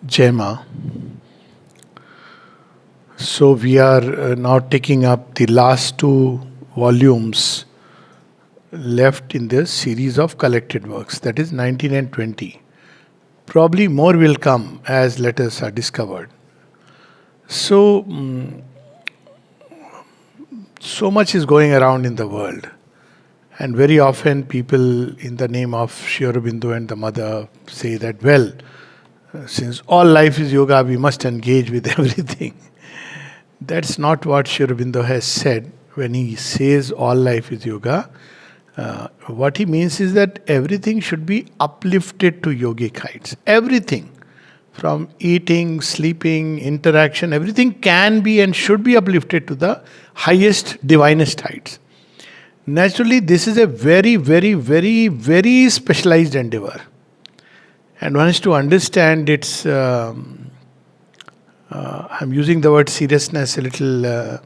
Jema. So we are now taking up the last two volumes left in this series of collected works, that is 19 and 20. Probably more will come as letters are discovered. So, so much is going around in the world. And very often people in the name of Sri Aurobindo and the mother say that, well, since all life is yoga, we must engage with everything. That's not what Sri Aurobindo has said when he says all life is yoga. What he means is that everything should be uplifted to yogic heights. Everything. From eating, sleeping, interaction, everything can be and should be uplifted to the highest, divinest heights. Naturally, this is a very, very, very, very specialized endeavor. And one has to understand its, I'm using the word seriousness a little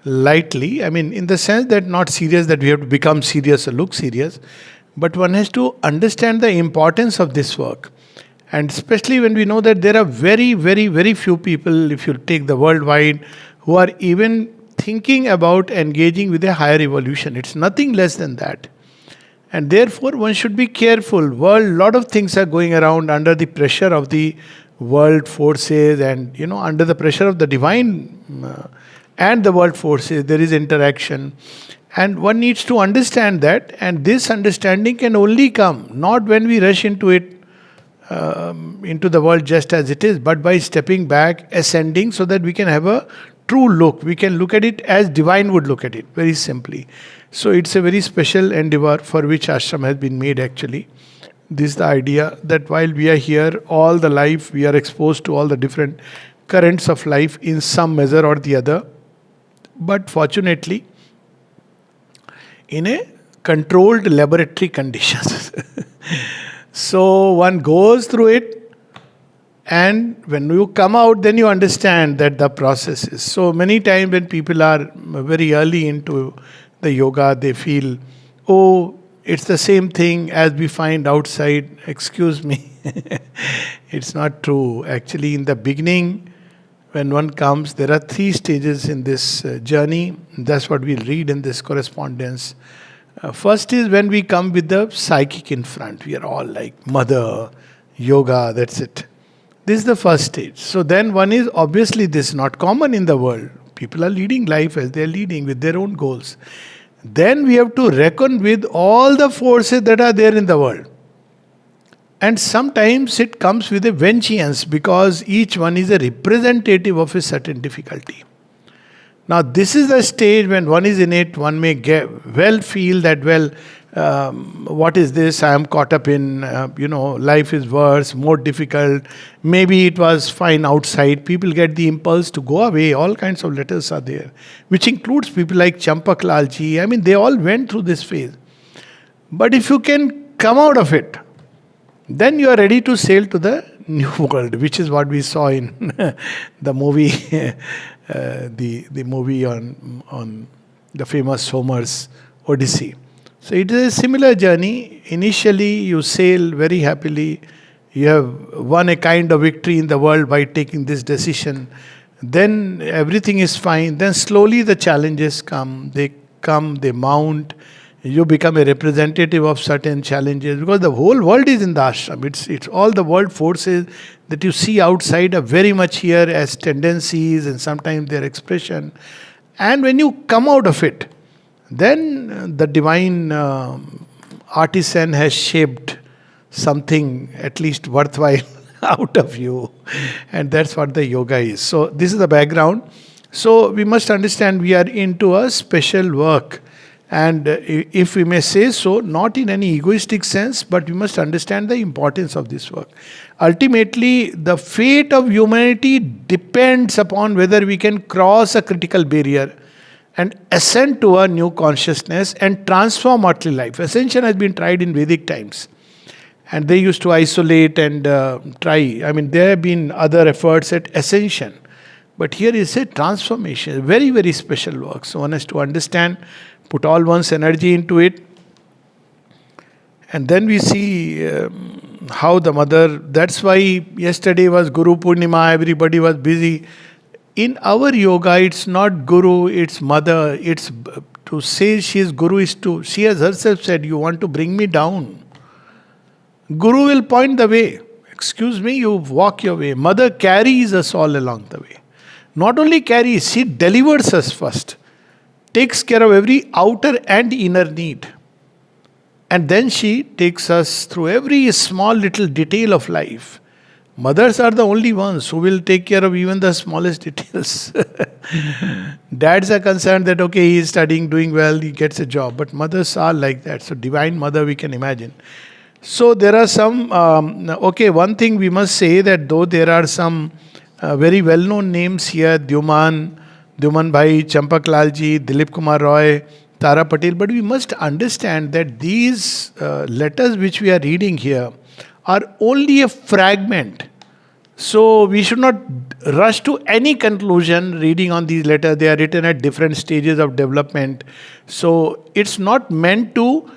lightly. I mean, in the sense that not serious that we have to become serious or look serious, but one has to understand the importance of this work. And especially when we know that there are very, very, very few people, if you take the worldwide, who are even thinking about engaging with a higher evolution. It's nothing less than that. And therefore, one should be careful. World, lot of things are going around under the pressure of the world forces, and under the pressure of the divine and the world forces. There is interaction, and one needs to understand that. And this understanding can only come not when we rush into it, into the world just as it is, but by stepping back, ascending, so that we can have a true look. We can look at it as divine would look at it, very simply. So it's a very special endeavor for which ashram has been made actually. This is the idea that while we are here, all the life, we are exposed to all the different currents of life in some measure or the other. But fortunately, in a controlled laboratory conditions. So one goes through it, and when you come out, then you understand that the process is. So many times when people are very early into the yoga, they feel, oh, it's the same thing as we find outside. Excuse me. It's not true. Actually, in the beginning, when one comes, there are 3 stages in this journey. That's what we'll read in this correspondence. First is when we come with the psychic in front. We are all like mother, yoga, that's it. This is the first stage. So then one is, obviously this is not common in the world. People are leading life as they are leading with their own goals. Then we have to reckon with all the forces that are there in the world. And sometimes it comes with a vengeance because each one is a representative of a certain difficulty. Now, this is the stage when one is in it, one may feel that, what is this? I am caught up in, life is worse, more difficult. Maybe it was fine outside. People get the impulse to go away. All kinds of letters are there, which includes people like Champak Lalji. I mean, they all went through this phase. But if you can come out of it, then you are ready to sail to the new world, which is what we saw in the movie, the movie on the famous Homer's Odyssey. So it is a similar journey. Initially, you sail very happily. You have won a kind of victory in the world by taking this decision. Then everything is fine. Then slowly the challenges come, they mount. You become a representative of certain challenges because the whole world is in the ashram. It's all the world forces that you see outside are very much here as tendencies and sometimes their expression. And when you come out of it, then the divine artisan has shaped something at least worthwhile out of you. And that's what the yoga is. So this is the background. So we must understand we are into a special work. And if we may say so, not in any egoistic sense, but we must understand the importance of this work. Ultimately, the fate of humanity depends upon whether we can cross a critical barrier and ascend to a new consciousness and transform earthly life. Ascension has been tried in Vedic times. And they used to isolate and try. I mean, there have been other efforts at ascension. But here is a transformation, very, very special work. So one has to understand, put all one's energy into it. And then we see how the mother, that's why yesterday was Guru Purnima, everybody was busy. In our yoga, it's not Guru, it's mother. To say she is Guru is to, she has herself said, you want to bring me down. Guru will point the way. Excuse me, you walk your way. Mother carries us all along the way. Not only carries, she delivers us first. Takes care of every outer and inner need. And then she takes us through every small little detail of life. Mothers are the only ones who will take care of even the smallest details. Dads are concerned that, okay, he is studying, doing well, he gets a job. But mothers are like that. So, Divine Mother, we can imagine. So, there are some, one thing we must say that though there are some very well known names here, Dyuman Bhai, Champak Lalji, Dilip Kumar Roy, Tara Patel, but we must understand that these letters which we are reading here are only a fragment. So we should not rush to any conclusion reading on these letters. They are written at different stages of development. So it's not meant to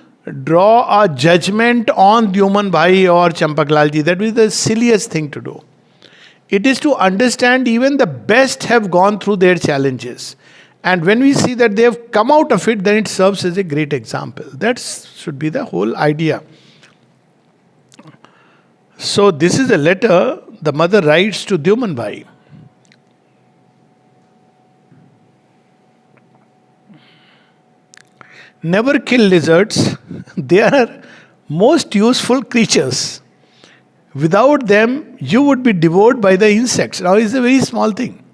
draw a judgment on Dyuman Bhai or Champak Lalji. That is the silliest thing to do. It is to understand even the best have gone through their challenges. And when we see that they have come out of it, then it serves as a great example. That should be the whole idea. So this is a letter the mother writes to Dyuman Bhai. Never kill lizards. They are most useful creatures. Without them, you would be devoured by the insects. Now, it's a very small thing.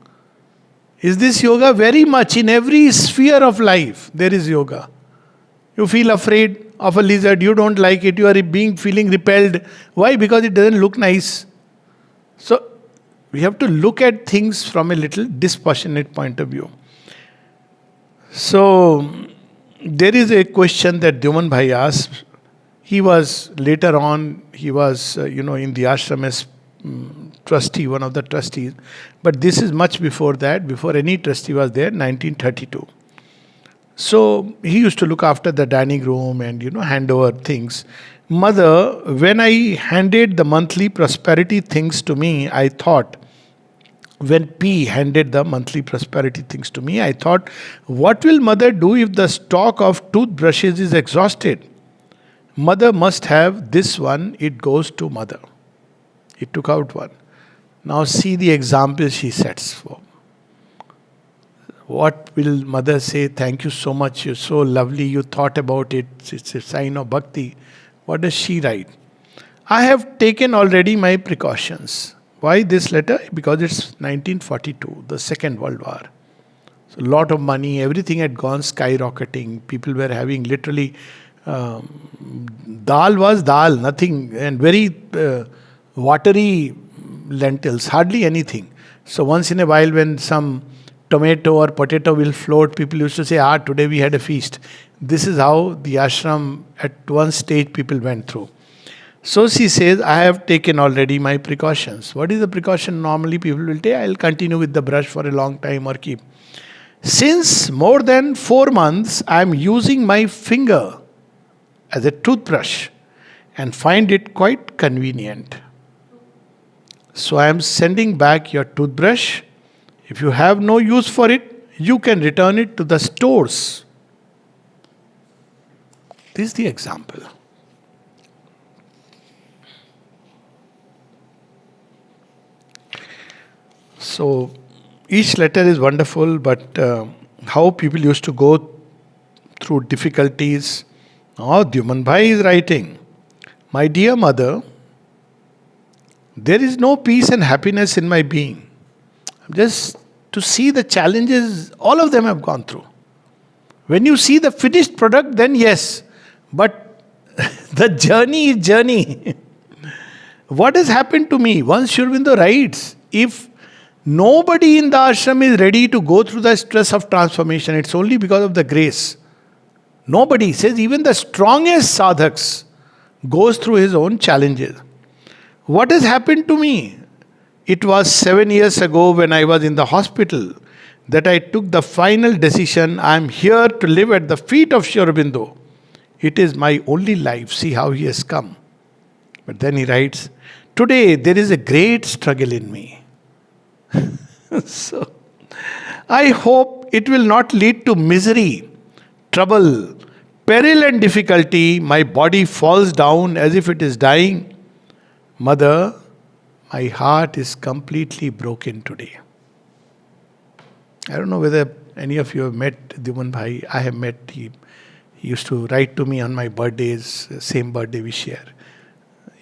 Is this yoga? Very much in every sphere of life, there is yoga. You feel afraid of a lizard, you don't like it, you are feeling repelled. Why? Because it doesn't look nice. So, we have to look at things from a little dispassionate point of view. So, there is a question that Dyuman Bhai asked. He was later on, in the ashram as trustee, one of the trustees. But this is much before that, before any trustee was there, 1932. So he used to look after the dining room and, hand over things. Mother, when I handed the monthly prosperity things to me, I thought, when P handed the monthly prosperity things to me, I thought, what will mother do if the stock of toothbrushes is exhausted? Mother must have this one, it goes to mother. He took out one. Now see the example she sets for. What will mother say? Thank you so much, you're so lovely, you thought about it, it's a sign of bhakti. What does she write? I have taken already my precautions. Why this letter? Because it's 1942, the Second World War. So a lot of money, everything had gone skyrocketing. People were having literally, dal was dal, nothing, and very watery lentils, hardly anything. So once in a while when some tomato or potato will float, people used to say, today we had a feast. This is how the ashram at one stage people went through. So she says, I have taken already my precautions. What is the precaution normally people will take? I'll continue with the brush for a long time or keep. Since more than 4 months, I am using my finger as a toothbrush and find it quite convenient. So I am sending back your toothbrush. If you have no use for it, you can return it to the stores. This is the example. So each letter is wonderful, but how people used to go through difficulties. Oh, Dyuman Bhai is writing, my dear mother, there is no peace and happiness in my being. Just to see the challenges all of them have gone through. When you see the finished product, then yes. But the journey is journey. What has happened to me? Once Sri Aurobindo writes, if nobody in the ashram is ready to go through the stress of transformation, it's only because of the grace. Nobody says, even the strongest sadhaks goes through his own challenges. What has happened to me? It was 7 years ago when I was in the hospital that I took the final decision. I am here to live at the feet of Sri Aurobindo. It is my only life. See how he has come. But then he writes, today there is a great struggle in me. So, I hope it will not lead to misery, trouble, peril and difficulty. My body falls down as if it is dying. Mother, my heart is completely broken today. I don't know whether any of you have met Dyuman Bhai. I have met. He used to write to me on my birthdays, same birthday we share.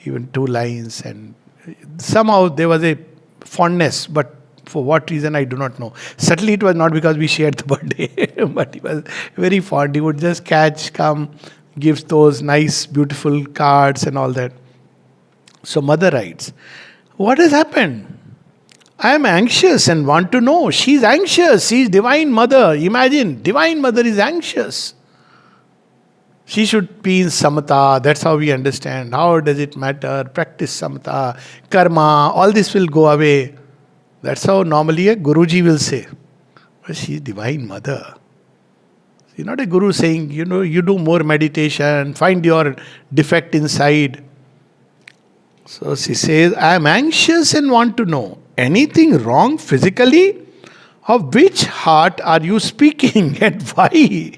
Even 2 lines, and somehow there was a fondness, but for what reason I do not know. Certainly it was not because we shared the birthday, but he was very fond. He would just come, gives those nice, beautiful cards and all that. So mother writes, what has happened? I am anxious and want to know. She is anxious. She is Divine Mother. Imagine, Divine Mother is anxious. She should be in samatha. That's how we understand. How does it matter? Practice samatha, karma, all this will go away. That's how normally a Guruji will say. But she is Divine Mother. She's not a Guru saying, you do more meditation, find your defect inside. So she says, I am anxious and want to know. Anything wrong physically? Of which heart are you speaking and why?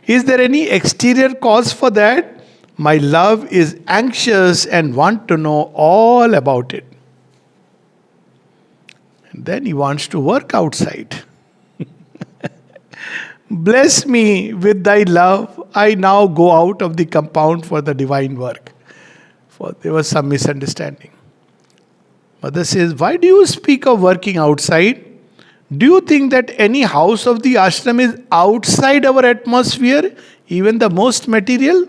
Is there any exterior cause for that? My love is anxious and want to know all about it. And then he wants to work outside. Bless me with thy love. I now go out of the compound for the divine work. For there was some misunderstanding. Mother says, why do you speak of working outside? Do you think that any house of the ashram is outside our atmosphere, even the most material?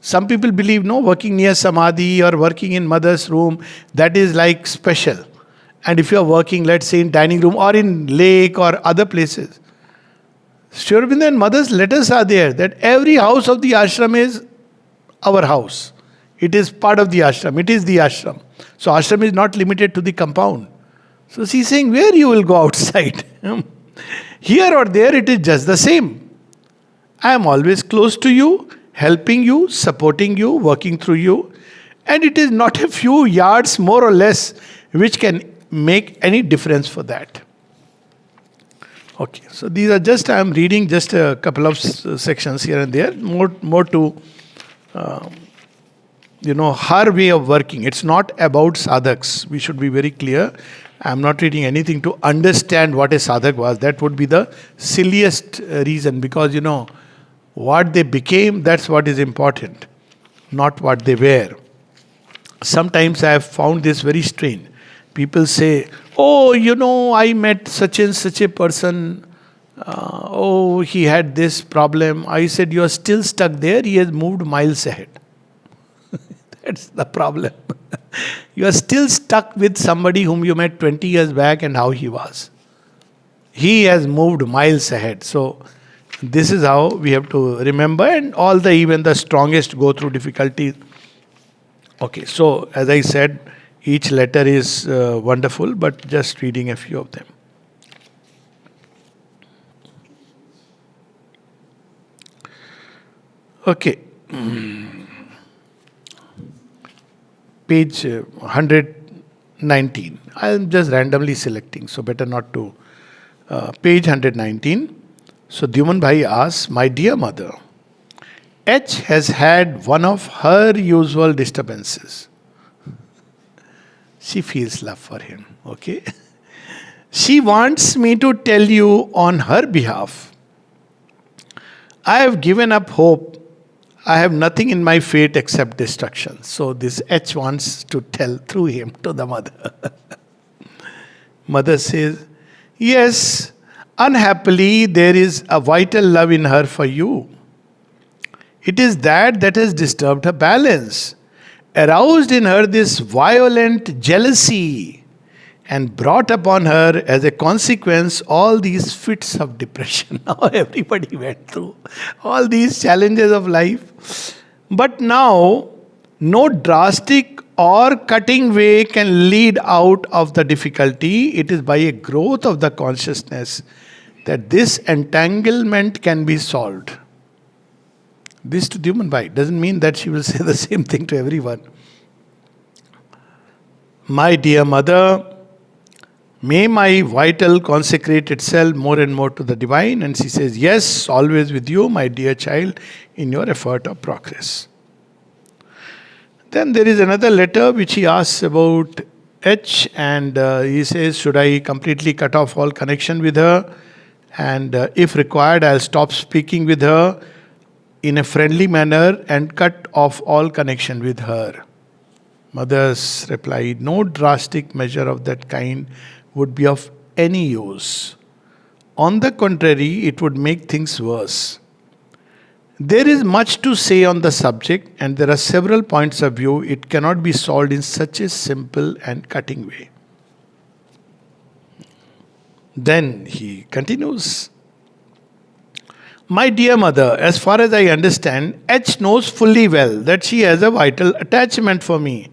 Some people believe, no, working near Samadhi or working in mother's room, that is like special. And if you are working, let's say, in dining room or in lake or other places. Sri Aurobindo and mother's letters are there that every house of the ashram is our house. It is part of the ashram. It is the ashram. So ashram is not limited to the compound. So she's saying, where you will go outside? Here or there, it is just the same. I am always close to you, helping you, supporting you, working through you. And it is not a few yards more or less which can make any difference for that. Okay, so these are just, I am reading just a couple of sections here and there, more to, her way of working. It's not about sadhaks. We should be very clear. I am not reading anything to understand what a sadhak was. That would be the silliest reason, because what they became, that's what is important, not what they were. Sometimes I have found this very strange. People say, I met such and such a person. He had this problem. I said, you are still stuck there. He has moved miles ahead. That's the problem. You are still stuck with somebody whom you met 20 years back and how he was. He has moved miles ahead. So this is how we have to remember, and even the strongest go through difficulties. Okay, so as I said, each letter is wonderful, but just reading a few of them. Okay. Page 119. I am just randomly selecting, so better not to. Page 119. So Dyuman Bhai asks, my dear mother, H has had one of her usual disturbances. She feels love for him, okay? She wants me to tell you on her behalf. I have given up hope. I have nothing in my fate except destruction. So this H wants to tell through him to the mother. Mother says, yes, unhappily there is a vital love in her for you. It is that has disturbed her balance, aroused in her this violent jealousy, and brought upon her as a consequence all these fits of depression. Now everybody went through all these challenges of life. But now, no drastic or cutting way can lead out of the difficulty. It is by a growth of the consciousness that this entanglement can be solved. This to Dyuman Bhai doesn't mean that she will say the same thing to everyone. My dear mother, may my vital consecrate itself more and more to the divine. And she says, yes, always with you, my dear child, in your effort of progress. Then there is another letter which he asks about H, and he says, should I completely cut off all connection with her? And if required, I'll stop speaking with her in a friendly manner and cut off all connection with her. Mother's replied, no drastic measure of that kind would be of any use. On the contrary, it would make things worse. There is much to say on the subject, and there are several points of view. It cannot be solved in such a simple and cutting way. Then he continues. My dear mother, as far as I understand, H knows fully well that she has a vital attachment for me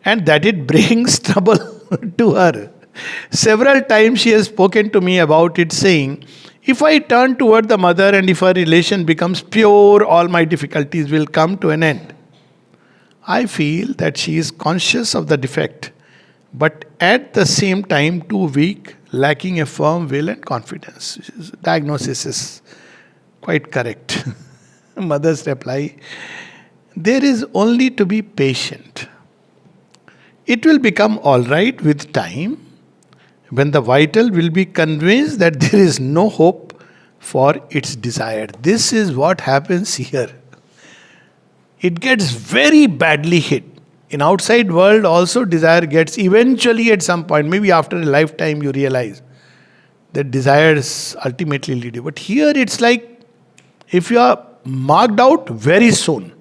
and that it brings trouble to her. Several times she has spoken to me about it, saying, if I turn toward the mother and if our relation becomes pure, all my difficulties will come to an end. I feel that she is conscious of the defect, but at the same time too weak, lacking a firm will and confidence. Diagnosis is quite correct. Mother's reply, there is only to be patient. It will become all right with time, when the vital will be convinced that there is no hope for its desired. This is what happens here. It gets very badly hit. In outside world also desire gets eventually at some point, maybe after a lifetime you realize that desires ultimately lead you. But here it's like if you are marked out, very soon.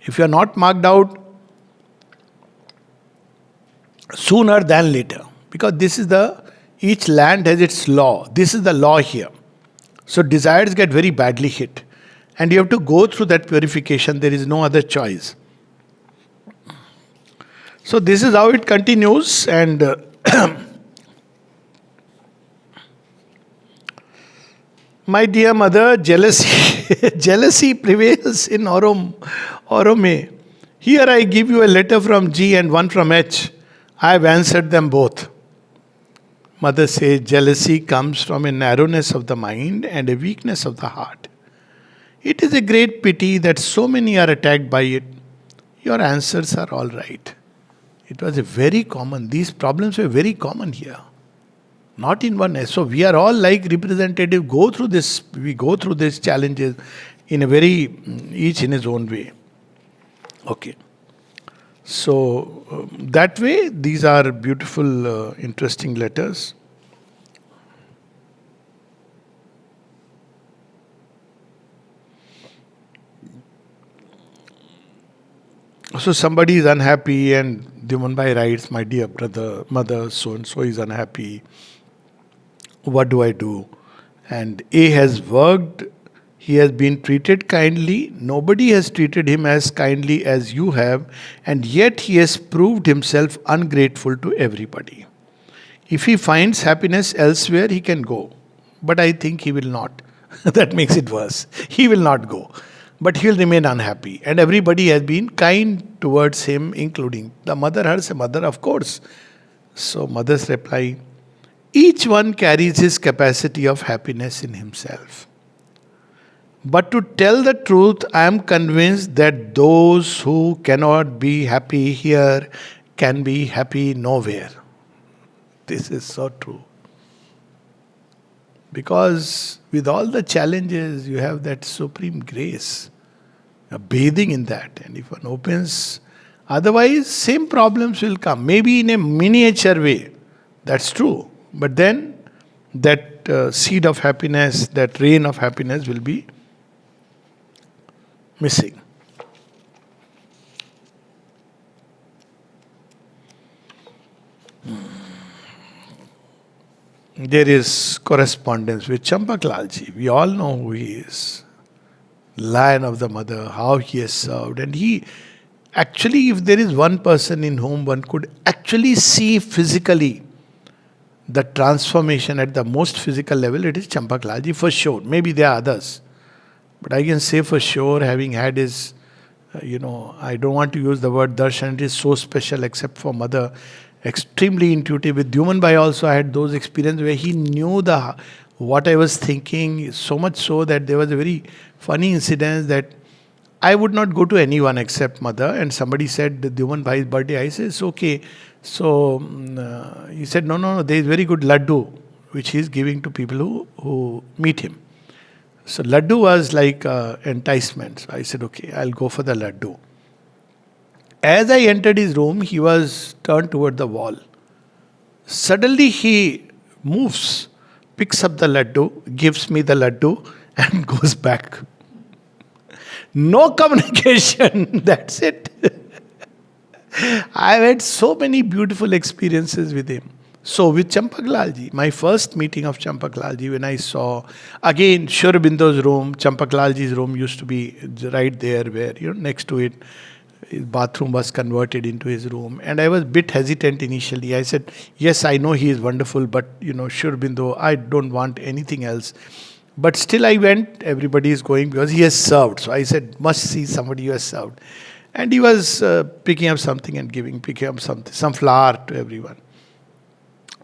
If you are not marked out, sooner than later. Because this is each land has its law. This is the law here. So desires get very badly hit. And you have to go through that purification. There is no other choice. So this is how it continues. And my dear mother, jealousy prevails in Orome. Here I give you a letter from G and one from H. I have answered them both. Mother says, jealousy comes from a narrowness of the mind and a weakness of the heart. It is a great pity that so many are attacked by it. Your answers are all right. It was a very common, these problems were very common here. Not in one. So we are all like representative, we go through these challenges in a very, each in his own way. Okay. So that way, these are beautiful, interesting letters. So somebody is unhappy and Dimanbhai writes, my dear brother, mother, so-and-so is unhappy. What do I do? And A has worked. He has been treated kindly. Nobody has treated him as kindly as you have. And yet he has proved himself ungrateful to everybody. If he finds happiness elsewhere, he can go. But I think he will not. That makes it worse. He will not go. But he will remain unhappy. And everybody has been kind towards him, including the mother, her mother, of course. So mother's reply, each one carries his capacity of happiness in himself. But to tell the truth, I am convinced that those who cannot be happy here can be happy nowhere. This is so true. Because with all the challenges, you have that supreme grace. You're bathing in that. And if one opens, otherwise, same problems will come. Maybe in a miniature way. That's true. But then, that seed of happiness, that rain of happiness will be missing. There is correspondence with Champaklalji. We all know who he is. Lion of the mother, how he has served. And he, actually, if there is one person in whom one could actually see physically the transformation at the most physical level, it is Champaklalji for sure. Maybe there are others. But I can say for sure, having had his I don't want to use the word darshan. It is so special, except for mother. Extremely intuitive. With Human Bhai also, I had those experiences where he knew what I was thinking, so much so that there was a very funny incident that I would not go to anyone except mother. And somebody said, the Human Bhai's birthday. I said, it's okay. So he said, no, no, no, there is very good laddu, which he is giving to people who meet him. So laddu was like enticement. So I said, okay, I'll go for the laddu. As I entered his room, he was turned toward the wall. Suddenly he moves, picks up the laddu, gives me the laddu, and goes back. No communication. That's it. I've had so many beautiful experiences with him. So with Champaklalji, my first meeting of Champaklalji, when I saw, again, Shurabindo's room, Champaklalji's room used to be right there where, next to it, his bathroom was converted into his room. And I was a bit hesitant initially. I said, yes, I know he is wonderful, but, Shurabindo, I don't want anything else. But still I went, everybody is going because he has served. So I said, must see somebody who has served. And he was picking up something and picking up some flour to everyone.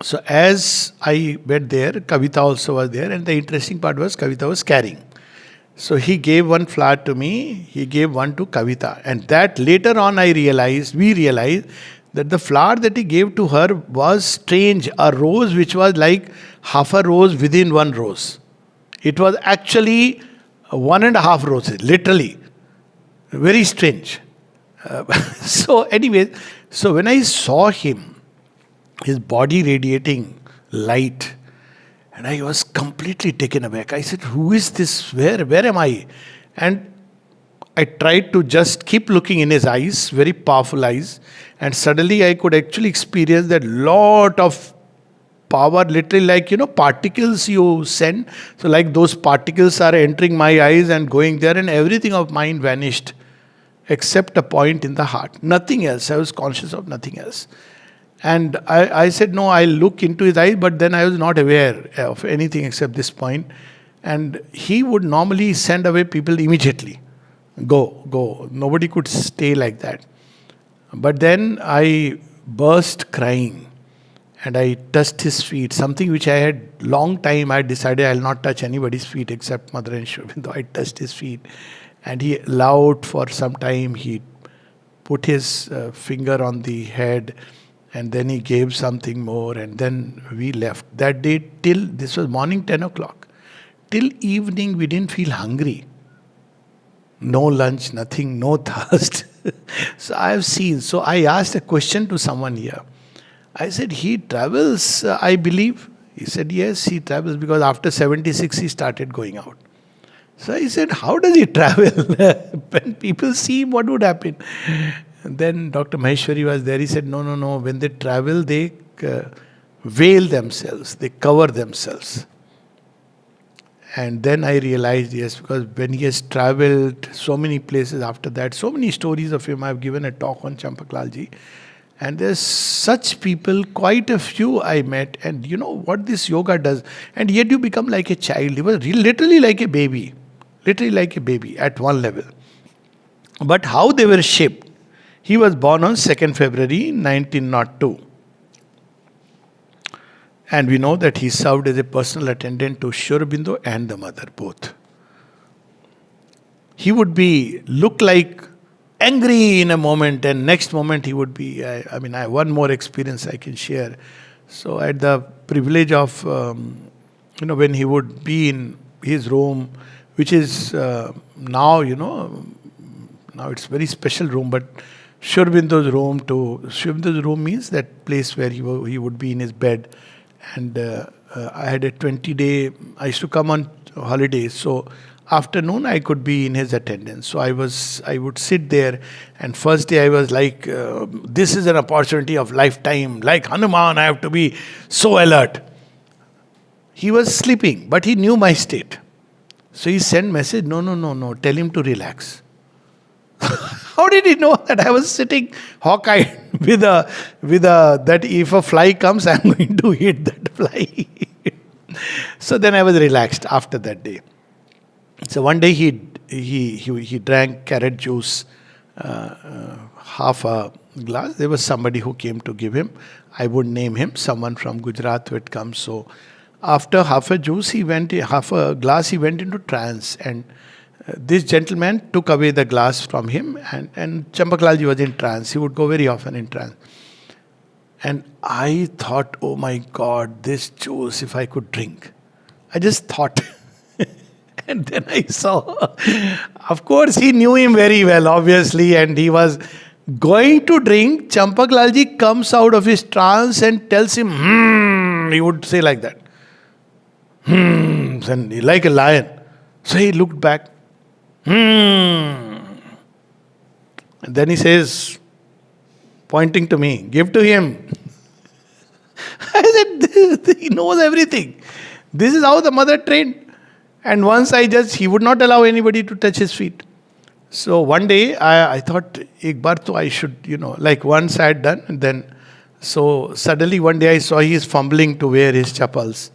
So as I went there, Kavita also was there, and the interesting part was Kavita was carrying. So he gave one flower to me, he gave one to Kavita. And that later on we realized that the flower that he gave to her was strange, a rose which was like half a rose within one rose. It was actually 1.5 roses, literally. Very strange. So anyway, so when I saw him, his body radiating light, and I was completely taken aback. I said, who is this? Where am I? And I tried to just keep looking in his eyes, very powerful eyes, and suddenly I could actually experience that lot of power, literally like, particles you send. So like those particles are entering my eyes and going there, and everything of mine vanished except a point in the heart. Nothing else. I was conscious of nothing else. And I said, no, I'll look into his eyes, but then I was not aware of anything except this point. And he would normally send away people immediately. Go. Nobody could stay like that. But then I burst crying and I touched his feet, something which I had long time, I decided I'll not touch anybody's feet except Mother and Shurbindo. I touched his feet and he allowed for some time, he put his finger on the head. And then he gave something more, and then we left. That day, this was morning 10 o'clock. Till evening, we didn't feel hungry. No lunch, nothing, no thirst. So I have seen. So I asked a question to someone here. I said, he travels, I believe. He said, yes, he travels because after 76, he started going out. So I said, how does he travel? When people see him, what would happen? And then Dr. Maheshwari was there. He said, no. When they travel, they veil themselves. They cover themselves. And then I realized, yes, because when he has traveled so many places after that, so many stories of him. I've given a talk on Champaklalji. And there's such people, quite a few I met. And you know what this yoga does? And yet you become like a child. He was literally like a baby. Literally like a baby at one level. But how they were shaped. He was born on 2nd February 1902. And we know that he served as a personal attendant to Shurbindo and the mother, both. He would look like angry in a moment, and next moment he would be, I have one more experience I can share. So I had the privilege of, when he would be in his room, which is now it's very special room, but Shurbindo's room means that place where he would be in his bed. And I had a 20-day, I used to come on holidays. So afternoon I could be in his attendance. So I would sit there, and first day I was like, this is an opportunity of lifetime. Like Hanuman, I have to be so alert. He was sleeping, but he knew my state. So he sent message, no, tell him to relax. How did he know that I was sitting hawk-eyed with that if a fly comes, I'm going to hit that fly. So then I was relaxed after that day. So one day he drank carrot juice half a glass. There was somebody who came to give him. I would name him, someone from Gujarat who had come. So after half a juice, half a glass, he went into trance. And this gentleman took away the glass from him, and Champaklalji was in trance. He would go very often in trance. And I thought, oh my God, this juice, if I could drink. I just thought. And then I saw, of course, he knew him very well, obviously, and he was going to drink. Champaklalji comes out of his trance and tells him, he would say like that. And like a lion. So he looked back. And then he says, pointing to me, give to him. I said, he knows everything. This is how the mother trained. And once he would not allow anybody to touch his feet. So one day I thought, ek bar to I should, like once I had done, and then, so suddenly one day I saw he is fumbling to wear his chappals.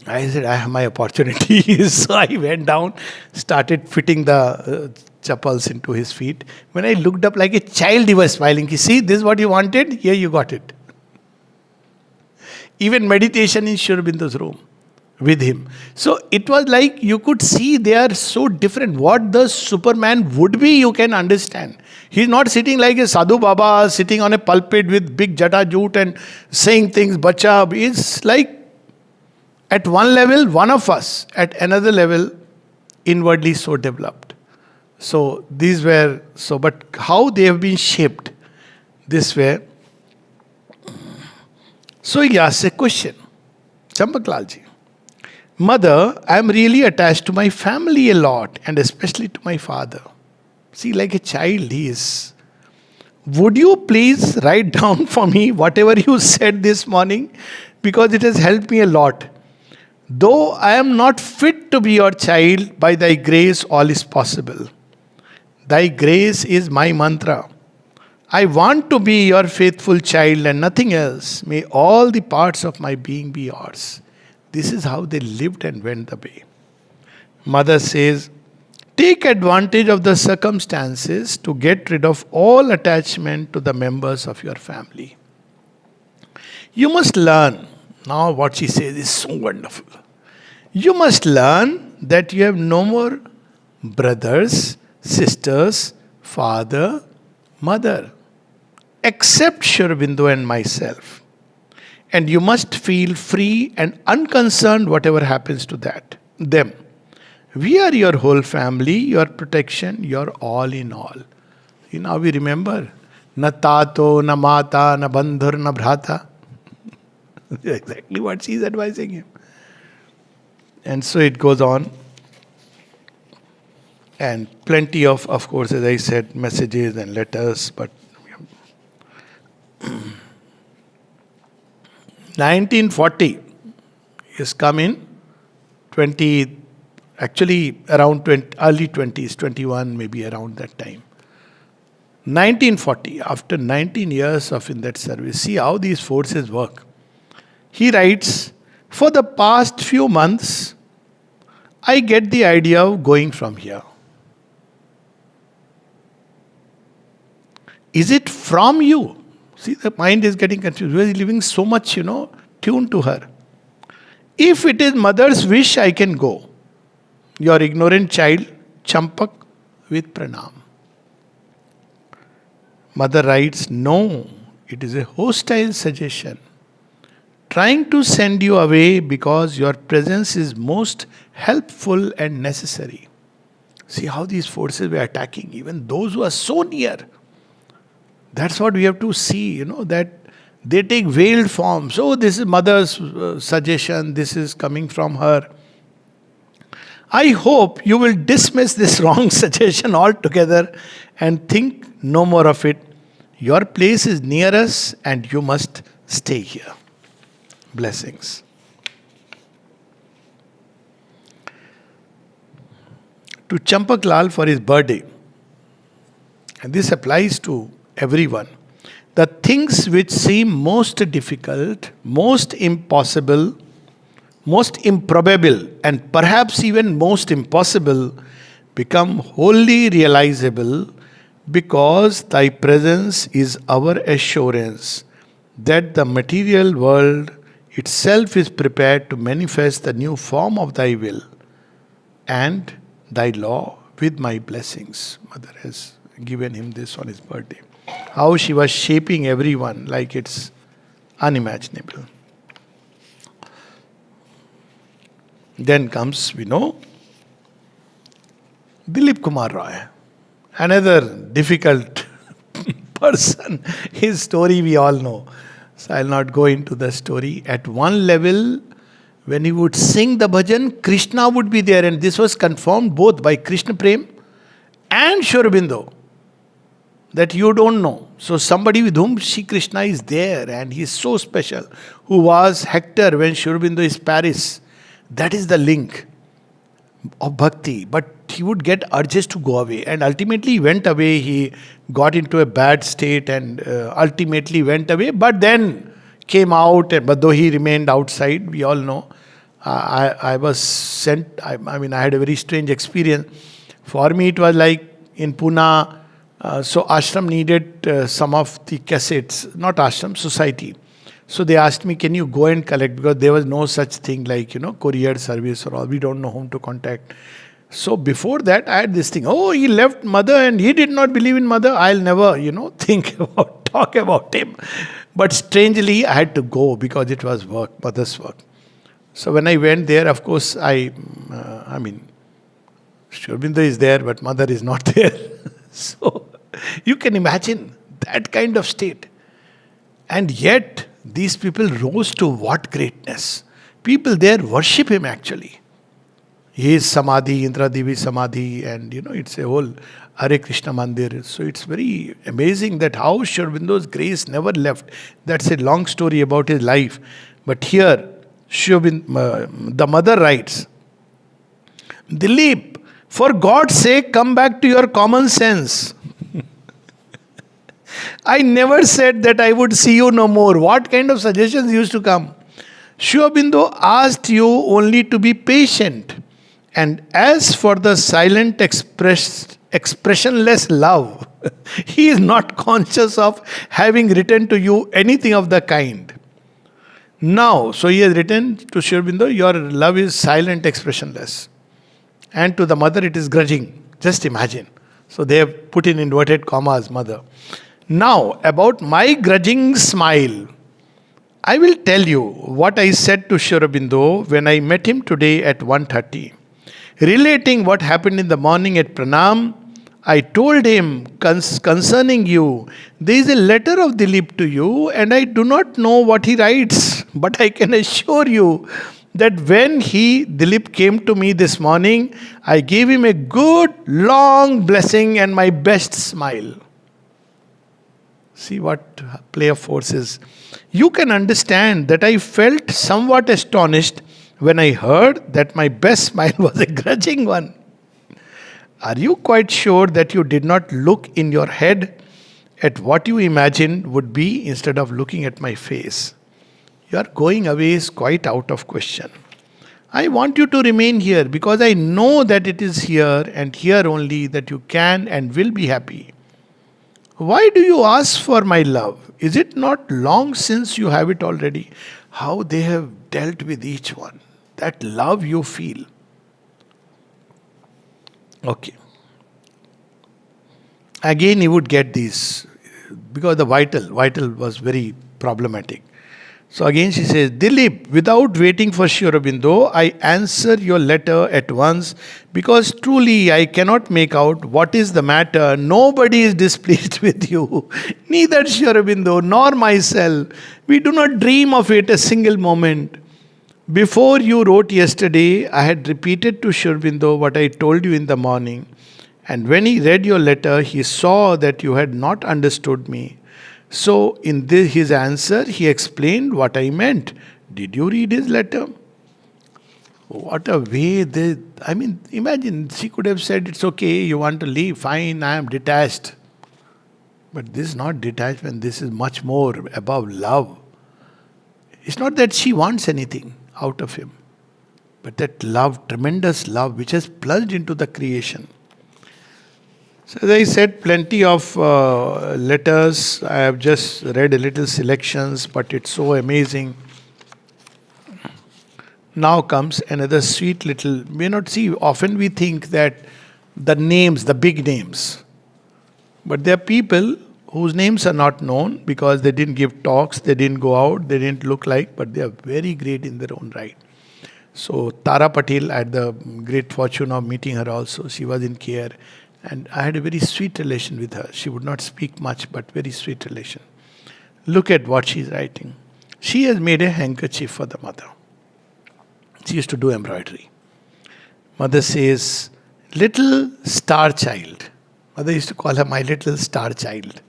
I said, I have my opportunity. So I went down, started fitting the chappals into his feet. When I looked up like a child, he was smiling. See, this is what you wanted? Here you got it. Even meditation in Shri Aurobindo's room with him. So it was like you could see they are so different. What the Superman would be, you can understand. He's not sitting like a Sadhu Baba, sitting on a pulpit with big jata joot and saying things, bacha. It's like at one level, one of us, at another level, inwardly so developed. So these were, but how they have been shaped this way. So he asks a question. Champaklalji, Mother, I am really attached to my family a lot, and especially to my father. See, like a child he is. Would you please write down for me whatever you said this morning? Because it has helped me a lot. Though I am not fit to be your child, by thy grace all is possible. Thy grace is my mantra. I want to be your faithful child and nothing else. May all the parts of my being be yours. This is how they lived and went the way. Mother says, take advantage of the circumstances to get rid of all attachment to the members of your family. You must learn. Now what she says is so wonderful. You must learn that you have no more brothers, sisters, father, mother, except Shri Aurobindo and myself. And you must feel free and unconcerned whatever happens to them. We are your whole family, your protection, your all in all. Now we remember, na tato, na mata, na bandhur, na bhrata. Exactly what she is advising him. And so it goes on. And plenty of course, as I said, messages and letters, but 1940 is come in 20, actually around 20, early 20s, 21, maybe around that time. 1940, after 19 years of in that service, see how these forces work. He writes, for the past few months, I get the idea of going from here. Is it from you? See, the mind is getting confused. We are living so much, tuned to her. If it is mother's wish, I can go. Your ignorant child, Champak, with pranam. Mother writes, no, it is a hostile suggestion. Trying to send you away because your presence is most helpful and necessary. See how these forces were attacking, even those who are so near. That's what we have to see, that they take veiled forms. Oh, this is mother's suggestion, this is coming from her. I hope you will dismiss this wrong suggestion altogether and think no more of it. Your place is near us and you must stay here. Blessings. To Champak Lal for his birthday, and this applies to everyone. The things which seem most difficult, most impossible, most improbable, and perhaps even most impossible become wholly realizable because thy presence is our assurance that the material world itself is prepared to manifest the new form of thy will and thy law with my blessings. Mother has given him this on his birthday. How she was shaping everyone like it's unimaginable. Then comes, we know, Dilip Kumar Roy, another difficult person. His story we all know. So I'll not go into the story. At one level, when he would sing the bhajan, Krishna would be there, and this was confirmed both by Krishna Prem and Sri Aurobindo, that you don't know. So somebody with whom Shri Krishna is there, and he is so special, who was Hector when Sri Aurobindo is Paris. That is the link of bhakti. But he would get urges to go away, and ultimately he went away. He got into a bad state and ultimately went away, but then came out. But though he remained outside, we all know. I was sent, I had a very strange experience. For me, it was like in Pune, so ashram needed some of the cassettes, not ashram, society. So they asked me, can you go and collect? Because there was no such thing like, courier service or all. We don't know whom to contact. So before that, I had this thing. Oh, he left mother and he did not believe in mother. I'll never, talk about him. But strangely, I had to go because it was work, mother's work. So when I went there, of course, Sri Aurobindo is there, but mother is not there. So you can imagine that kind of state. And yet, these people rose to what greatness. People there worship him actually. He is Samadhi, Indra Devi Samadhi, and it's a whole Hare Krishna Mandir. So it's very amazing that how Sri Aurobindo's grace never left. That's a long story about his life. But here, the mother writes, Dilip, for God's sake, come back to your common sense. I never said that I would see you no more. What kind of suggestions used to come? Sri Aurobindo asked you only to be patient. And as for the silent expressionless love, he is not conscious of having written to you anything of the kind. Now, so he has written to Sri Aurobindo, your love is silent, expressionless. And to the mother, it is grudging. Just imagine. So they have put in inverted commas, mother. Now, about my grudging smile, I will tell you what I said to Sri Aurobindo when I met him today at 1:30. Relating what happened in the morning at Pranam, I told him concerning you, there is a letter of Dilip to you and I do not know what he writes. But I can assure you that when Dilip came to me this morning, I gave him a good long blessing and my best smile. See what play of forces. You can understand that I felt somewhat astonished when I heard that my best smile was a grudging one. Are you quite sure that you did not look in your head at what you imagined would be instead of looking at my face? Your going away is quite out of question. I want you to remain here because I know that it is here and here only that you can and will be happy. Why do you ask for my love? Is it not long since you have it already? How they have dealt with each one. That love you feel. Okay. Again he would get these, because the vital was very problematic. So again she says, Dilip, without waiting for Sri Aurobindo, I answer your letter at once because truly I cannot make out what is the matter. Nobody is displeased with you, neither Sri Aurobindo nor myself. We do not dream of it a single moment. Before you wrote yesterday, I had repeated to Sri Aurobindo what I told you in the morning. And when he read your letter, he saw that you had not understood me. So in his answer, he explained what I meant. Did you read his letter? What a way imagine, she could have said, it's okay, you want to leave, fine, I am detached. But this is not detachment, this is much more above love. It's not that she wants anything out of him, but that love, tremendous love, which has plunged into the creation. So as I said, plenty of letters. I have just read a little selections, but it's so amazing. Now comes another sweet little. May not see. Often we think that the names, the big names, but there are people whose names are not known because they didn't give talks, they didn't go out, they didn't look like, but they are very great in their own right. So Tara Patel, I had the great fortune of meeting her also. She was in care, and I had a very sweet relation with her. She would not speak much, but very sweet relation. Look at what she's writing. She has made a handkerchief for the mother. She used to do embroidery. Mother says, "Little star child." Mother used to call her my little star child.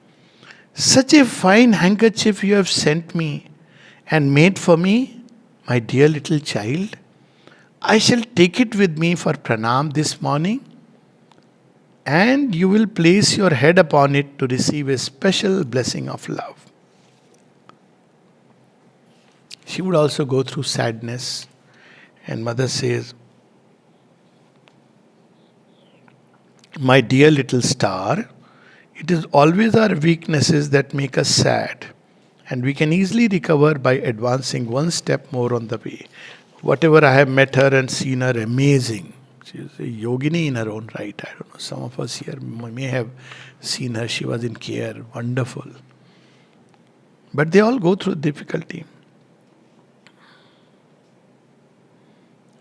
"Such a fine handkerchief you have sent me and made for me, my dear little child. I shall take it with me for pranam this morning, and you will place your head upon it to receive a special blessing of love." She would also go through sadness, and mother says, "My dear little star, it is always our weaknesses that make us sad, and we can easily recover by advancing one step more on the way." Whatever I have met her and seen her, amazing. She is a yogini in her own right. I don't know, some of us here may have seen her. She was in care, wonderful. But they all go through difficulty.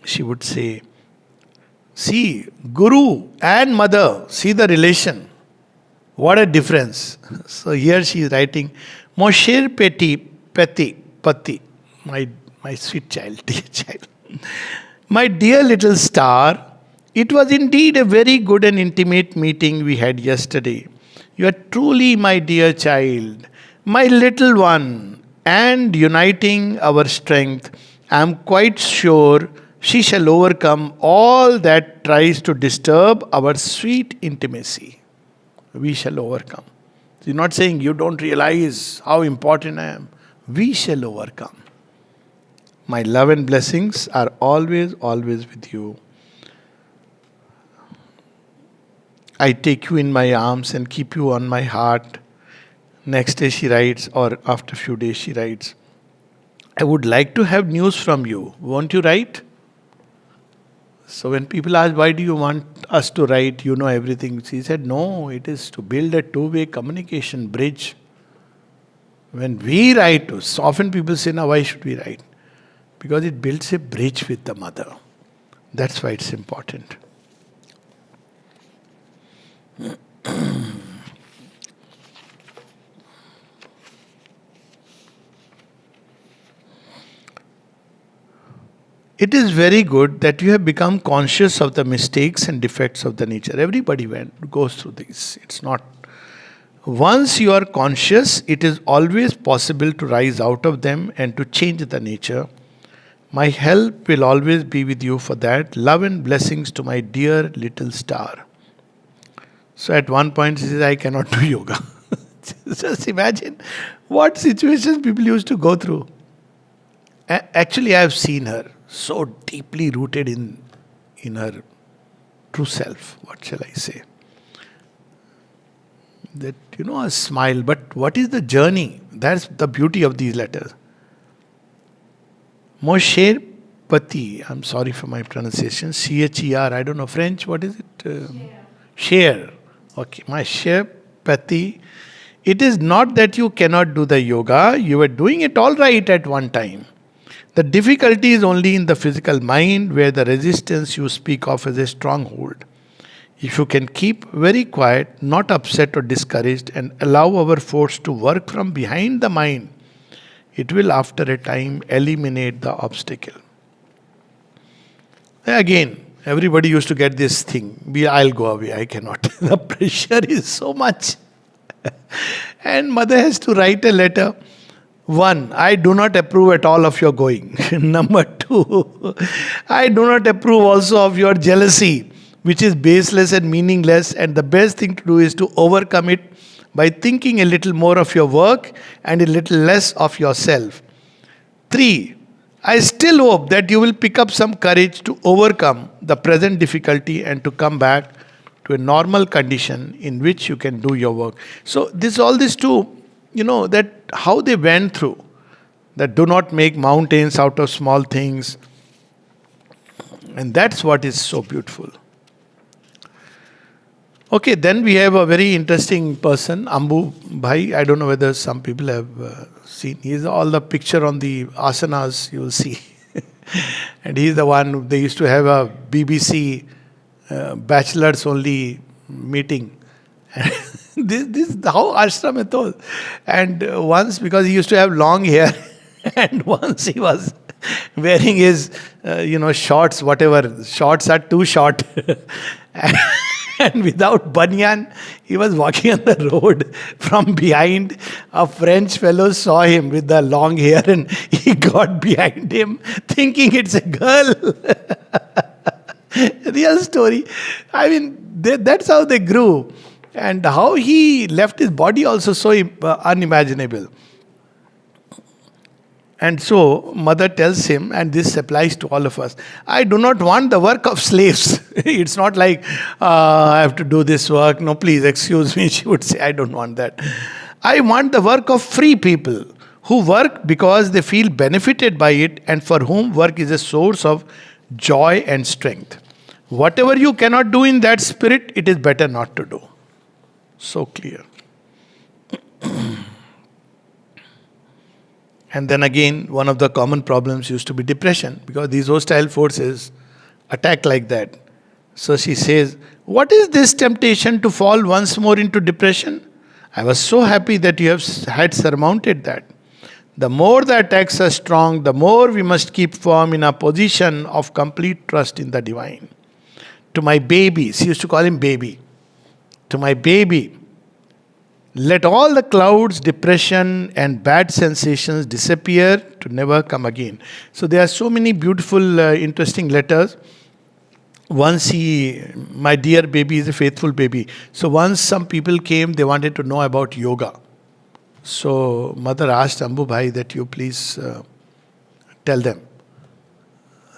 She would say, "See, Guru and mother, see the relation. What a difference." So here she is writing, "Mosher Pati, my sweet child, dear child. My dear little star, it was indeed a very good and intimate meeting we had yesterday. You are truly my dear child, my little one, and uniting our strength, I am quite sure she shall overcome all that tries to disturb our sweet intimacy. We shall overcome." She's not saying you don't realize how important I am. We shall overcome. My love and blessings are always, always with you. I take you in my arms and keep you on my heart. Next day she writes, or after a few days she writes, "I would like to have news from you. Won't you write?" So when people ask, "Why do you want us to write? You know everything." She said, "No, it is to build a two-way communication bridge. When we write, so often people say, now why should we write? Because it builds a bridge with the mother. That's why it's important." It is very good that you have become conscious of the mistakes and defects of the nature. Everybody goes through this. It's not. Once you are conscious, it is always possible to rise out of them and to change the nature. My help will always be with you for that. Love and blessings to my dear little star. So at one point she says, "I cannot do yoga." Just imagine what situations people used to go through. Actually, I have seen her so deeply rooted in her true self. What shall I say? That, a smile. But what is the journey? That's the beauty of these letters. Mosher Pati, I'm sorry for my pronunciation, Cher, I don't know French, what is it? Share. Okay, my Sher Pati. It is not that you cannot do the yoga, you were doing it all right at one time. The difficulty is only in the physical mind, where the resistance you speak of is a stronghold. If you can keep very quiet, not upset or discouraged, and allow our force to work from behind the mind, it will after a time eliminate the obstacle. Again, everybody used to get this thing. I'll go away, I cannot. The pressure is so much. And mother has to write a letter. 1, I do not approve at all of your going. Number 2, I do not approve also of your jealousy, which is baseless and meaningless, and the best thing to do is to overcome it by thinking a little more of your work and a little less of yourself. 3, I still hope that you will pick up some courage to overcome the present difficulty and to come back to a normal condition in which you can do your work. So this all this too, that how they went through, that do not make mountains out of small things. And that's what is so beautiful. Okay, then we have a very interesting person, Ambu Bhai. I don't know whether some people have seen. He's all the picture on the asanas you will see. And he's the one, they used to have a BBC bachelors only meeting. This is how ashram is told. And once, because he used to have long hair, and once he was wearing his, shorts, whatever, shorts are too short. And without banyan, he was walking on the road. From behind, a French fellow saw him with the long hair, and he got behind him thinking it's a girl. Real story. I mean, that's how they grew. And how he left his body also so unimaginable. And so, mother tells him, and this applies to all of us, I do not want the work of slaves. It's not like, I have to do this work. No, please, excuse me. She would say, I don't want that. I want the work of free people who work because they feel benefited by it and for whom work is a source of joy and strength. Whatever you cannot do in that spirit, it is better not to do. So clear. And then again, one of the common problems used to be depression, because these hostile forces attack like that. So she says, what is this temptation to fall once more into depression? I was so happy that you had surmounted that. The more the attacks are strong, the more we must keep firm in a position of complete trust in the divine. To my baby, she used to call him baby. To my baby, let all the clouds, depression and bad sensations disappear to never come again. So there are so many beautiful, interesting letters. Once my dear baby is a faithful baby. So once some people came, they wanted to know about yoga. So mother asked Ambu Bhai that you please tell them.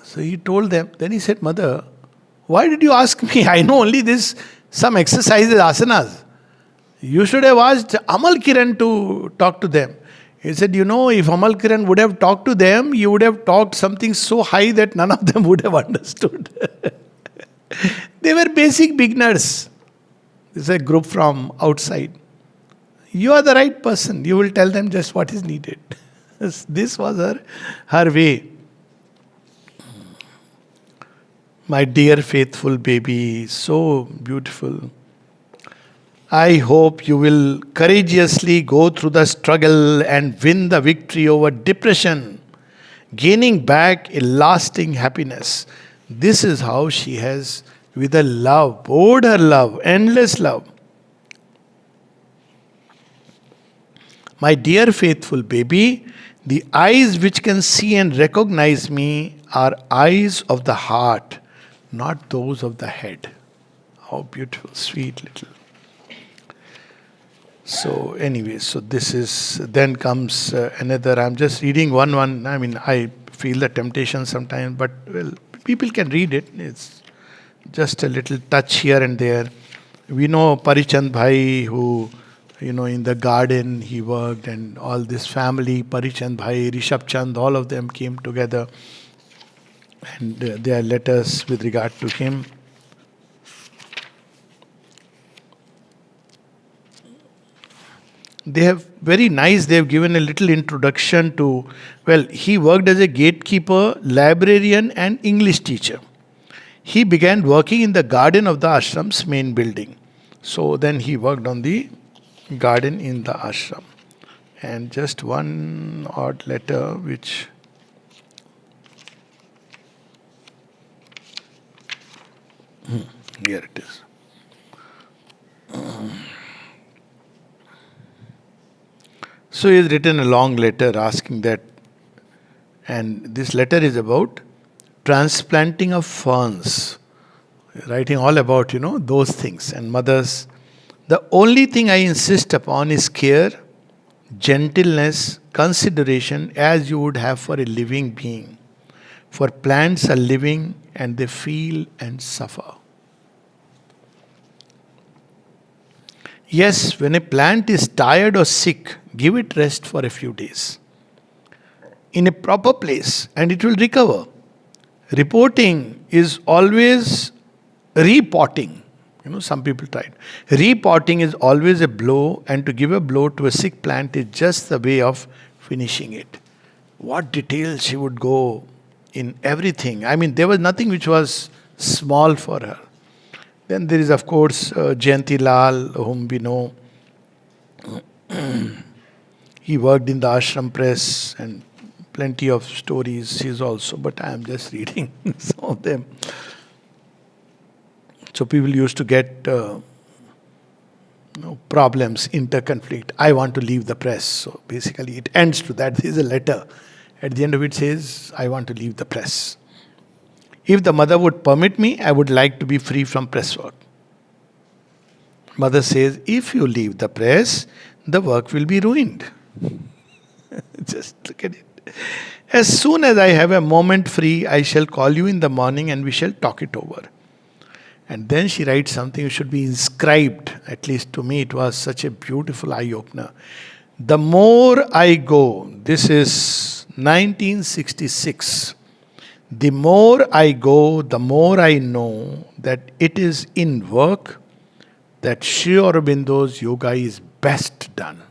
So he told them. Then he said, Mother, why did you ask me? I know only some exercises, asanas. You should have asked Amal Kiran to talk to them. He said, if Amal Kiran would have talked to them, you would have talked something so high that none of them would have understood. They were basic beginners. This is a group from outside. You are the right person. You will tell them just what is needed. This was her way. My dear faithful baby, so beautiful. I hope you will courageously go through the struggle and win the victory over depression, gaining back a lasting happiness. This is how she has, with a love, poured her love, endless love. My dear faithful baby, the eyes which can see and recognize me are eyes of the heart, not those of the head. How beautiful, sweet little. So anyway, so this is, then comes another, I'm just reading one. I mean, I feel the temptation sometimes, but well, people can read it. It's just a little touch here and there. We know Parichand Bhai, who, in the garden he worked, and all this family, Parichand Bhai, Rishabh Chand, all of them came together. And there are letters with regard to him. They have given a little introduction to, he worked as a gatekeeper, librarian and English teacher. He began working in the garden of the ashram's main building. So then he worked on the garden in the ashram. And just one odd letter which... Here it is. So he has written a long letter asking that, and this letter is about transplanting of ferns, writing all about, those things. And mothers, the only thing I insist upon is care, gentleness, consideration as you would have for a living being. For plants are living and they feel and suffer. Yes, when a plant is tired or sick, give it rest for a few days in a proper place and it will recover. Reporting is always repotting. Some people tried. Repotting is always a blow, and to give a blow to a sick plant is just the way of finishing it. What details she would go in everything. I mean, there was nothing which was small for her. Then there is, of course, Jayanti Lal, whom we know. He worked in the ashram press and plenty of stories. He's also, but I am just reading some of them. So people used to get problems, interconflict. I want to leave the press. So basically, it ends to that. There is a letter. At the end of it says, I want to leave the press. If the mother would permit me, I would like to be free from press work. Mother says, if you leave the press, the work will be ruined. Just look at it. As soon as I have a moment free, I shall call you in the morning and we shall talk it over. And then she writes something which should be inscribed. At least to me, it was such a beautiful eye-opener. The more I go, this is 1966. The more I go, the more I know that it is in work that Sri Aurobindo's yoga is best done.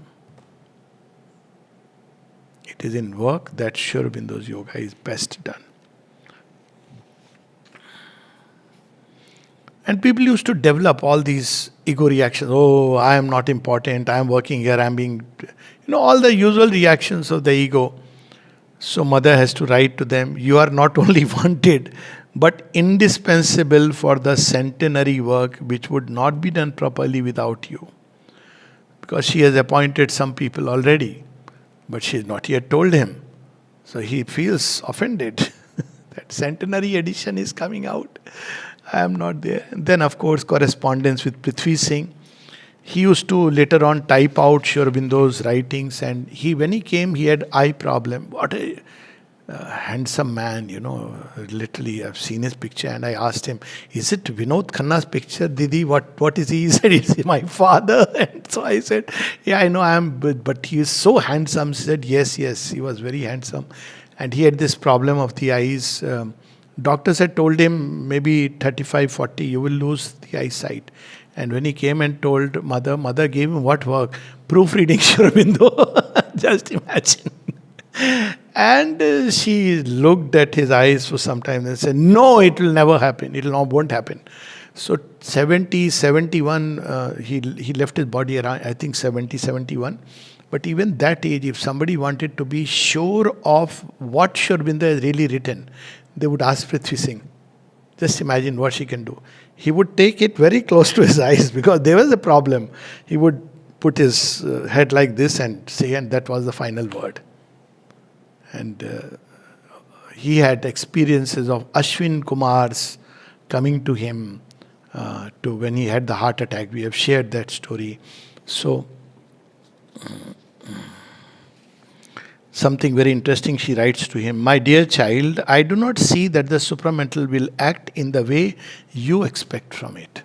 It is in work that Sri Aurobindo's yoga is best done. And people used to develop all these ego reactions. Oh, I am not important. I am working here. I am being, all the usual reactions of the ego. So mother has to write to them, you are not only wanted, but indispensable for the centenary work which would not be done properly without you. Because she has appointed some people already, but she has not yet told him. So he feels offended. That centenary edition is coming out. I am not there. And then, of course, correspondence with Prithvi Singh. He used to later on type out Sri Aurobindo's writings, and when he came, he had eye problem. What a handsome man, Literally, I've seen his picture, and I asked him, "Is it Vinod Khanna's picture, Didi? What is he?" He said, "It's my father." And so I said, "Yeah, I know I am, but he is so handsome." She said, "Yes, he was very handsome, and he had this problem of the eyes." Doctors had told him maybe 35, 40, you will lose the eyesight. And when he came and told mother gave him what work? Proofreading Sri Aurobindo. Just imagine. And she looked at his eyes for some time and said, no, it will never happen. Won't happen. So 70, 71, he left his body around, I think 70, 71. But even that age, if somebody wanted to be sure of what Sri Aurobindo has really written, they would ask Prithvi Singh. Just imagine what she can do. He would take it very close to his eyes because there was a problem. He would put his head like this and say, and that was the final word. And he had experiences of Ashwin Kumar's coming to him to when he had the heart attack. We have shared that story. So, something very interesting she writes to him. My dear child, I do not see that the supramental will act in the way you expect from it.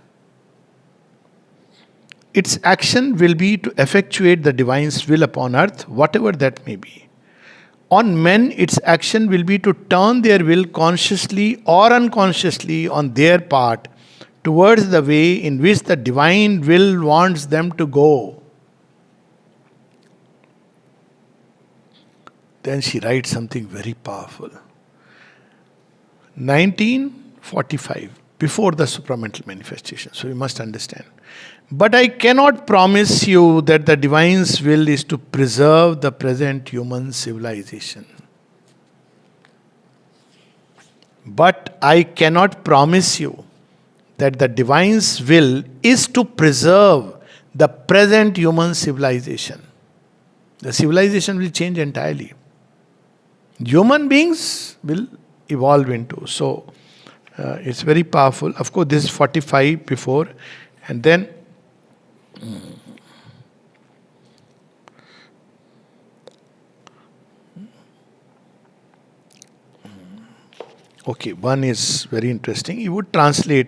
Its action will be to effectuate the divine's will upon earth, whatever that may be. On men, its action will be to turn their will consciously or unconsciously on their part towards the way in which the divine will wants them to go. Then she writes something very powerful. 1945, before the supramental manifestation. So we must understand. But I cannot promise you that the divine's will is to preserve the present human civilization. But I cannot promise you that the divine's will is to preserve the present human civilization. The civilization will change entirely. Human beings will evolve into. So, it's very powerful. Of course, this is 45 before. And then, okay, one is very interesting. He would translate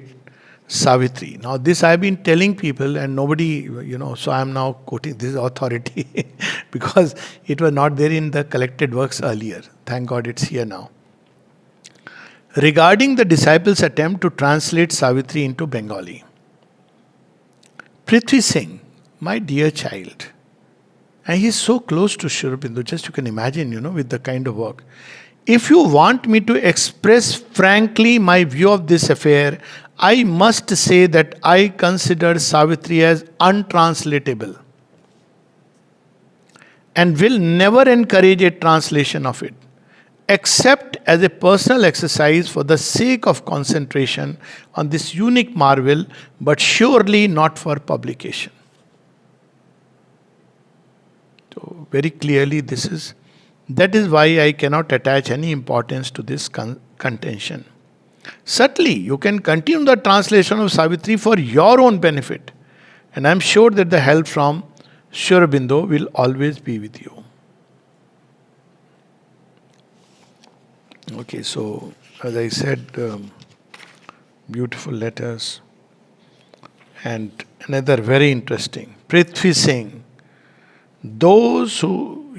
Savitri. Now, this I have been telling people, and nobody, so I am now quoting this authority because it was not there in the collected works earlier. Thank God it's here now. Regarding the disciples' attempt to translate Savitri into Bengali, Prithvi Singh, my dear child, and he is so close to Sri Aurobindo, just you can imagine, with the kind of work. If you want me to express frankly my view of this affair, I must say that I consider Savitri as untranslatable and will never encourage a translation of it, except as a personal exercise for the sake of concentration on this unique marvel, but surely not for publication. So, very clearly, that is why I cannot attach any importance to this contention. Certainly, you can continue the translation of Savitri for your own benefit, and I am sure that the help from Sri Aurobindo will always be with you. Okay, so as I said, beautiful letters, and another very interesting. Prithvi Singh, those who,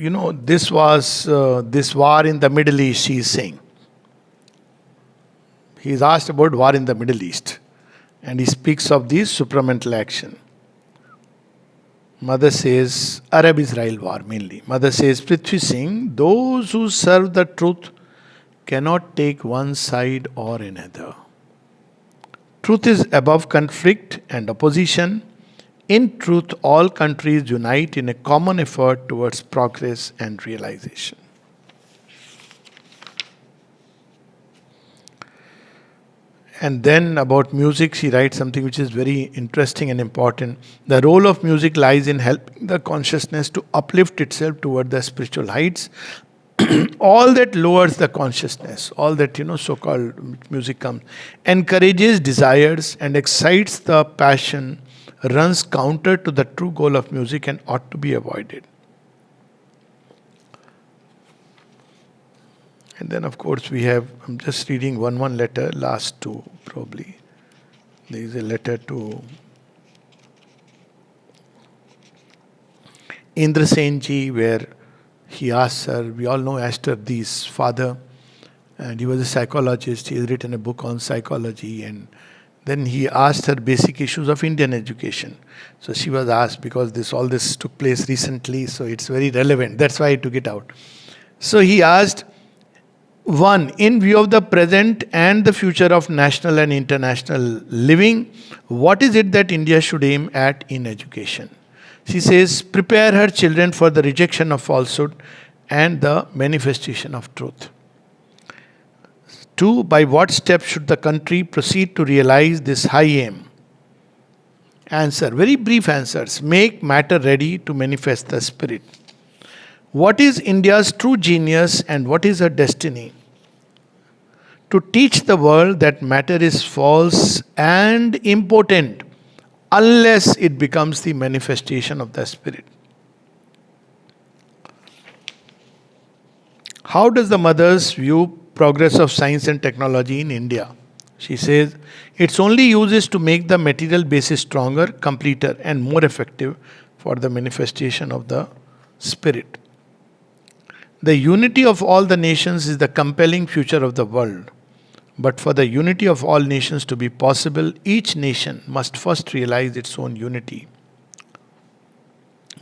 this was this war in the Middle East, he is saying. He is asked about war in the Middle East, and he speaks of the supramental action. Mother says, Arab-Israel war mainly. Mother says, Prithvi Singh, those who serve the truth cannot take one side or another. Truth is above conflict and opposition. In truth, all countries unite in a common effort towards progress and realization. And then about music, she writes something which is very interesting and important. The role of music lies in helping the consciousness to uplift itself toward the spiritual heights. All that lowers the consciousness, all that, so-called music comes, encourages desires and excites the passion, runs counter to the true goal of music and ought to be avoided. And then, of course, I'm just reading one letter, last two probably. There is a letter to Indra Sen ji where he asks her, we all know Ashtar Di's father, and he was a psychologist. He has written a book on psychology, and then he asked her basic issues of Indian education. So she was asked, because all this took place recently, so it's very relevant. That's why I took it out. So he asked, 1. In view of the present and the future of national and international living, what is it that India should aim at in education? She says, prepare her children for the rejection of falsehood and the manifestation of truth. 2. By what steps should the country proceed to realize this high aim? Answer, very brief answers. Make matter ready to manifest the spirit. What is India's true genius and what is her destiny? To teach the world that matter is false and impotent unless it becomes the manifestation of the spirit. How does the mothers view progress of science and technology in India? She says, its only use is to make the material basis stronger, completer, and more effective for the manifestation of the spirit. The unity of all the nations is the compelling future of the world. But for the unity of all nations to be possible, each nation must first realize its own unity.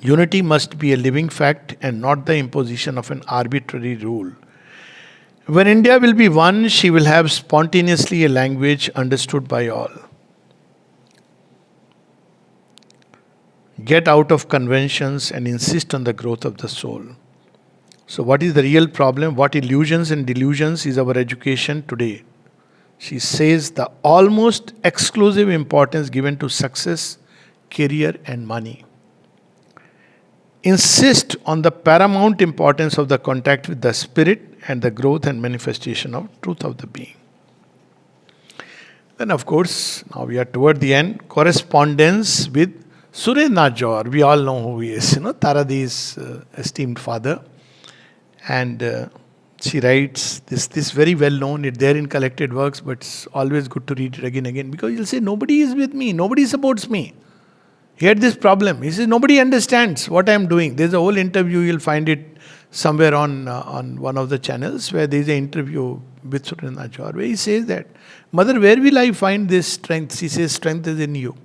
Unity must be a living fact and not the imposition of an arbitrary rule. When India will be one, she will have spontaneously a language understood by all. Get out of conventions and insist on the growth of the soul. So what is the real problem? What illusions and delusions is our education today? She says the almost exclusive importance given to success, career and money. Insist on the paramount importance of the contact with the spirit and the growth and manifestation of truth of the being. Then of course, now we are toward the end, correspondence with Surendranath Jauhar. We all know who he is, Taradi's esteemed father. And She writes this very well known, it's there in collected works, but it's always good to read it again and again, because you'll say, nobody is with me, nobody supports me. He had this problem. He says, nobody understands what I'm doing. There's a whole interview, you'll find it somewhere on one of the channels, where there's an interview with Surendranath Jauhar, where he says that, Mother, where will I find this strength? She says, strength is in you.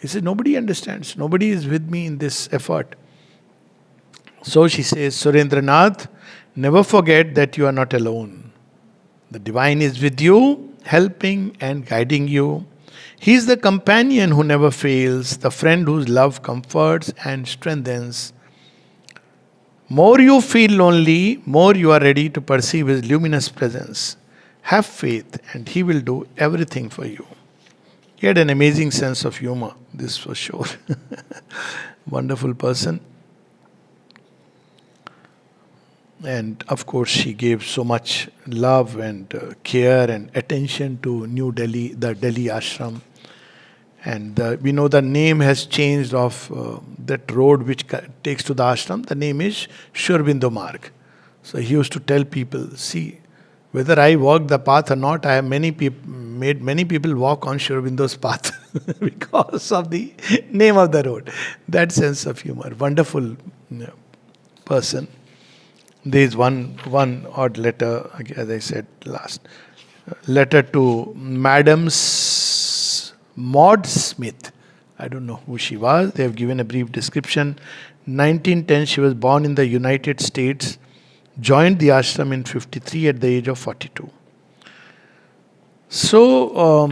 He says, nobody understands. Nobody is with me in this effort. So she says, Surendranath, never forget that you are not alone. The divine is with you, helping and guiding you. He is the companion who never fails, the friend whose love comforts and strengthens. More you feel lonely, more you are ready to perceive his luminous presence. Have faith and he will do everything for you. He had an amazing sense of humor, this for sure. Wonderful person. And of course, she gave so much love and care and attention to New Delhi, the Delhi ashram. And we know the name has changed of that road which takes to the ashram. The name is Shri Aurobindo Marg. So he used to tell people, see, whether I walk the path or not, I have made many people walk on Shri Aurobindo's path because of the name of the road. That sense of humor. Wonderful person. There is one odd letter, as I said last. Letter to Madam Maud Smith. I don't know who she was. They have given a brief description. 1910, she was born in the United States. Joined the ashram in 53 at the age of 42. So,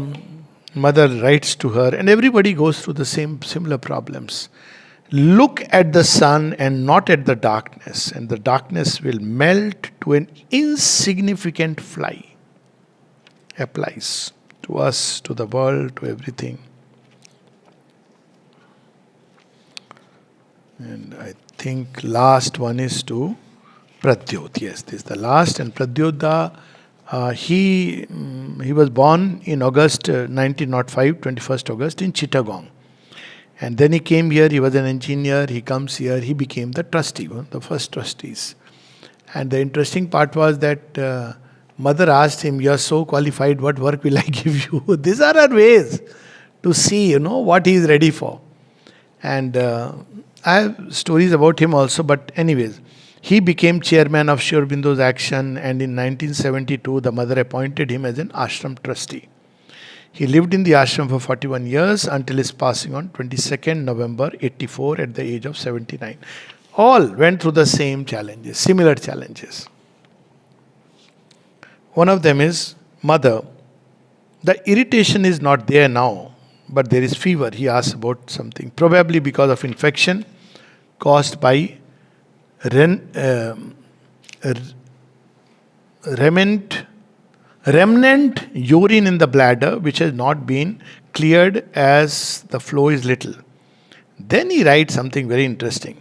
mother writes to her, and everybody goes through the similar problems. Look at the sun and not at the darkness, and the darkness will melt to an insignificant fly. Applies to us, to the world, to everything. And I think last one is to Pradyot. Yes, this is the last. And Pradyot, he was born in August 1905, 21st August in Chittagong. And then he came here, he was an engineer, he comes here, he became the trustee, one of the first trustees. And the interesting part was that mother asked him, you are so qualified, what work will I give you? These are our ways to see, what he is ready for. And I have stories about him also, but anyways, he became chairman of Shri Aurobindo's action, and in 1972, the mother appointed him as an ashram trustee. He lived in the ashram for 41 years until his passing on 22nd November 84 at the age of 79. All went through the same challenges, similar challenges. One of them is, Mother, the irritation is not there now, but there is fever. He asks about something, probably because of infection caused by remnant urine in the bladder, which has not been cleared as the flow is little. Then he writes something very interesting.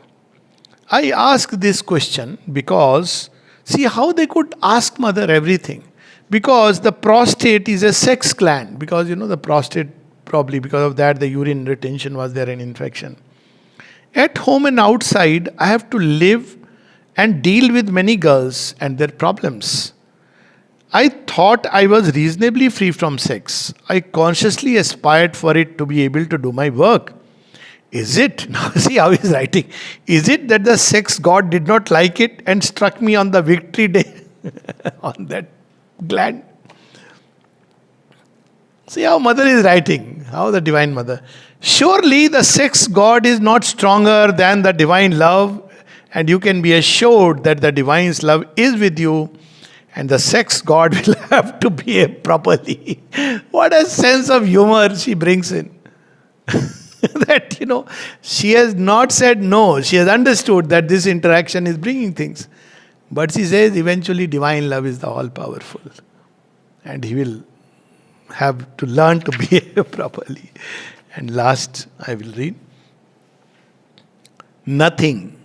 I ask this question because, see how they could ask mother everything. Because the prostate is a sex gland. Because the prostate, probably because of that, the urine retention was there, an infection. At home and outside, I have to live and deal with many girls and their problems. I thought I was reasonably free from sex. I consciously aspired for it to be able to do my work. Is it, now see how he's writing, is it that the sex god did not like it and struck me on the victory day on that gland? See how mother is writing, how the divine mother. Surely the sex god is not stronger than the divine love, and you can be assured that the divine's love is with you, and the sex god will have to behave properly. What a sense of humor she brings in. That, she has not said no. She has understood that this interaction is bringing things. But she says eventually divine love is the all-powerful. And he will have to learn to behave properly. And last, I will read. Nothing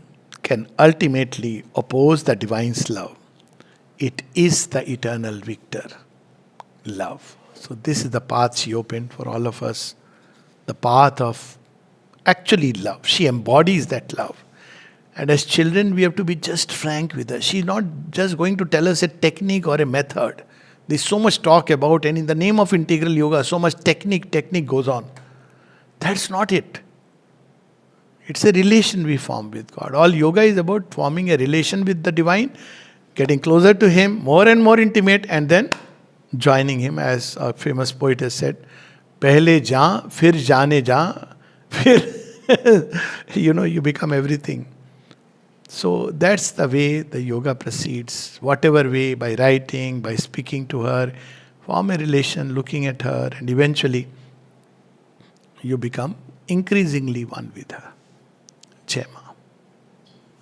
can ultimately oppose the divine's love. It is the eternal victor, love. So this is the path she opened for all of us. The path of actually love. She embodies that love. And as children, we have to be just frank with her. She's not just going to tell us a technique or a method. There's so much talk about, and in the name of integral yoga, so much technique goes on. That's not it. It's a relation we form with God. All yoga is about forming a relation with the divine, getting closer to Him, more and more intimate, and then joining Him, as a famous poet has said, "Pehle jaan, fir jaane jaan, fir," you become everything. So that's the way the yoga proceeds. Whatever way, by writing, by speaking to her, form a relation, looking at her, and eventually you become increasingly one with her. Jai Ma.